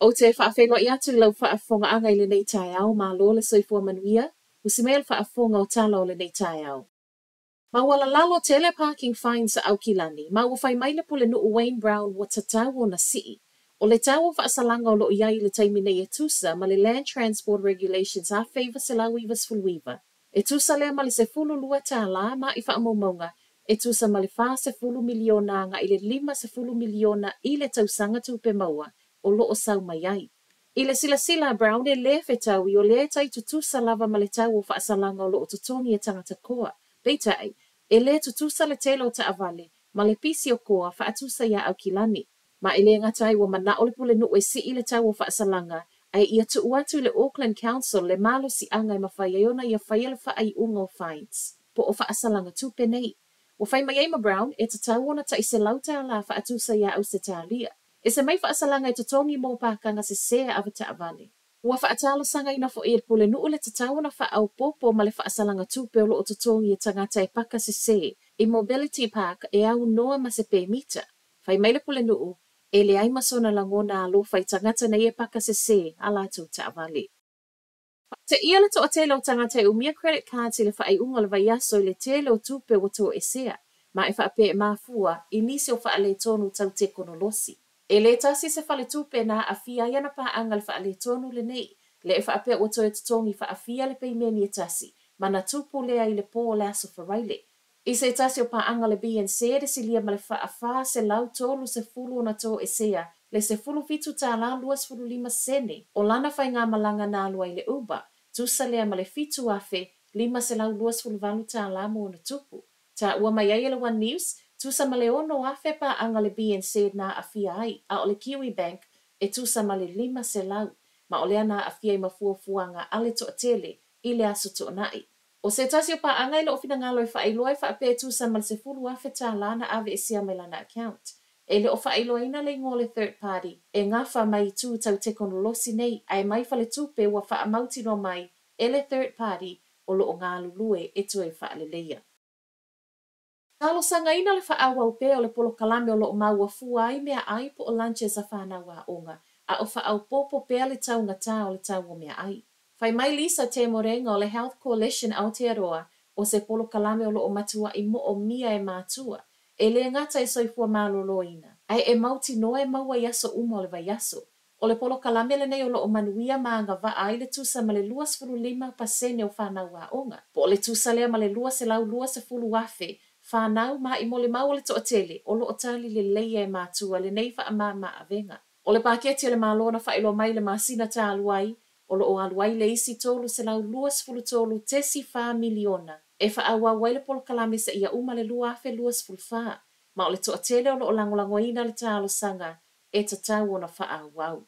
O te whaawhenua I atu lau whaafonga anga I le nei tai au ma lo le soifua manuia, usimea le whaafonga o tala o le nei tai au. Ma wala lalo tele parking fines sa au kilani, ma wafai maile po le nuu Wayne Brown wa tatawo na sii. O le tawo whaasalanga o lo iai le taimine e tusa ma le Land Transport Regulations a favor se lau iwas fulwiva. E tusa lea ma le se fulu lua tā la ma I whaamomonga, e tusa ma le wha se fulu miliona nga I le 5 miliona I le tausanga tupe maua, o lo o sau mai ai. I le sila Brown e le fetau I o le tai tutusa lava ma le tawo whaasalanga o lo o tutongi e tangata koa. Peitai, e le tutusa le telo ta avale, ma le pisi o koa whaatusa ia au kilani. Ma ele ngatai wa mana ole pule nu e si I le tawo whaasalanga, ai ia tu uatu le Auckland Council le malo si anga I mawhai aiona ia whaiele wha ai ungo fines. Po o whaasalanga tupe nei. Wa whai mai Emma Brown e te tauona ta I se lauta la whaatusa ia au se tālia. E se mai whaasalanga e tutongi mō pākanga se sea avata avale. Ua whaatalo sanga ina fo e pule nu le te tauona wha au popo ma le whaasalanga tupe o lo o tutongi e tangata e paka se se. I Mobility Park e au noa ma se pe mita. Whai mai le pule nuu, e le ai masona langona alo whai tangata nei e paka se se ala tu ta avale. Te ia le to o tele o tangata e umia credit card si le whaai unga le vaiaso I le tele o tupe o to e sea. Ma e whaape e mafua I nisi o whaale tonu tau te konolosi. E le tasi se whale tupe na a fia iana pa anga le whaale tonu le nei. Le e whaape o to e tutongi wha a fia le peimeni e tasi. Ma na tupu lea I le po o le aso wharaile. I se tasi o pa anga le BNC de si lia ma le wha a wha se lau tolu se fulu o na to e sea. Le se fulu fitu tā la luas fulu 5 sene. O lana whai ngā malanga nā lua I le uba. Tusa lea ma le fitu afe 5 se lau luas fulu valu tā la mo na tupu. Ta ua mai ai le One News. Tusa ma le ono afe pa anga le BNC na a fia ai. A o le Kiwi Bank e tusa ma le 5 se lau. Ma o lea na a fia I mafuafuanga ale to tele I le aso to nai. O se tasi o pa anga I le ofina ngalo I whaailoa I whaape tusa ma le se fulu afe tā lana ave e sia me lana account. E le o whaailoa ina le ngole third party. E ngā wha mai tū tau te konolosi nei. Ai mai whale tupe wa wha amauti no mai. E le third party o lo o ngā lulue e tue whaale leia. Talo sanga ina le whaawa upe o le polo kalame o lo o maua fua ai mea ai po o lunches a whanau a onga. A o whaau popo pea le tau ngata o le tau o mea ai. Whai mai Lisa te morenga o le Health Coalition Aotearoa o se polo kalame o lo o matua I mo o mia e mātua. E le ngata e soifua maloloina. Ai e mauti noa e maua yaso uma o le vaiaso. O le polo kalame le nei o lo o manuia maanga va ai le tusa ma le 2.5% o whanau a onga. Po o le tusa lea ma le 2.2 afe. Whanau ma I mole mau le to tele o lo o tali le leia e mātua le nei wha ama a venga. O le paketi le malona whaelo mai le masina ta aluai, o lo o aluai le isi tolu se lau 2.5 miliona. E whaawa wai le polo kalame sa ia uma le 2.5. Ma o le to tele o lo o langolangoina le talo sanga e tatau o na whaawau.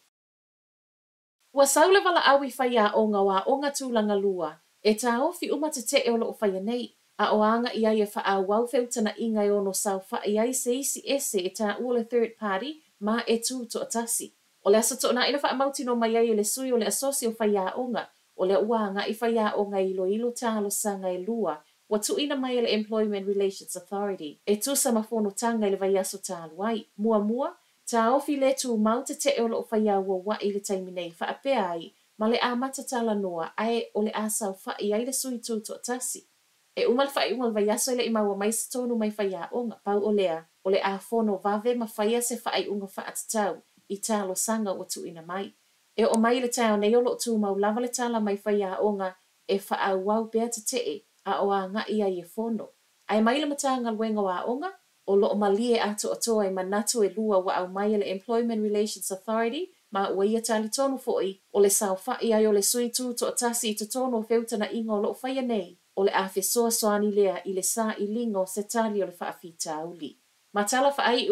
Ua saule wala awi whai a onga wa onga tūlanga lua, e tā ofi uma te te o lo o whai nei. A o anga ia e whaawau whiutana inga e ono sau whai ai se isi ese e tā ua le third party ma e tū to atasi. O le asa to na ina whaamauti no mai ai le sui o le asosi o whai a onga, o le uanga I whai a onga ilo tālo sanga e lua, wa tu ina mai le Employment Relations Authority, e tu sa mafono tanga le vai aso tālo ai, mua, tā ofi le tu mau te te o lo whai a ua wa I le taiminei whaapea ai, ma le amata tala noa ai o le asau whai ai le sui tū to atasi. E umal whai umal vai aso le imaua mai se tonu mai whai a onga, pau o le a fono vave ma whai se whai unga wha atatau, I tālo sanga o tu ina mai. E o mai le tau nei o lo tu mau lava le tala mai whai a onga, e wha wau bea te te a o a nga ia I e fono. Ai mai le matanga luenga wa onga, o lo o malie ato atoa I manatu e lua wa au mai le Employment Relations Authority, ma ua ia tali tonu foi, o le sau whai ai o le sui tū to atasi I to tono o whiutana inga o lo whai nei, o le awhi soa soani lea I le sa I lingo se tali o le whaafita uli. Ma tala whai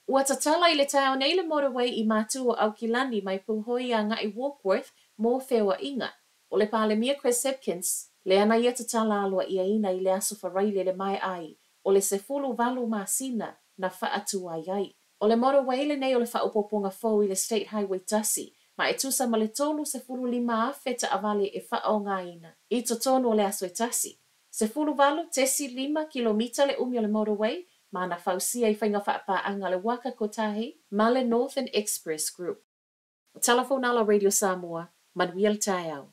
ua tatala I le tau nei le motorway I mātu o au kilani mai puhoi a ngai Warkworth mō whewa inga. O le palemia Chris Hipkins, le ana ia tatala alua ia ina I le aso wharaile le mai ai, o le se fulu valu masina na whaatu ai ai. O le motorway le nei o le whaupoponga fau I le State Highway tasi, ma e tusa ma le tolu se fulu 5 afe ta avale e whao ngaina. I to tonu o le aso e tasi. Se fulu valu tesi 5 kilomita le umi o le motorway, ma na fausia I whainga whaapa anga le waka kotahi, ma le Northern Express Group. O Telephone Ala Radio Samoa, manuia le tae au.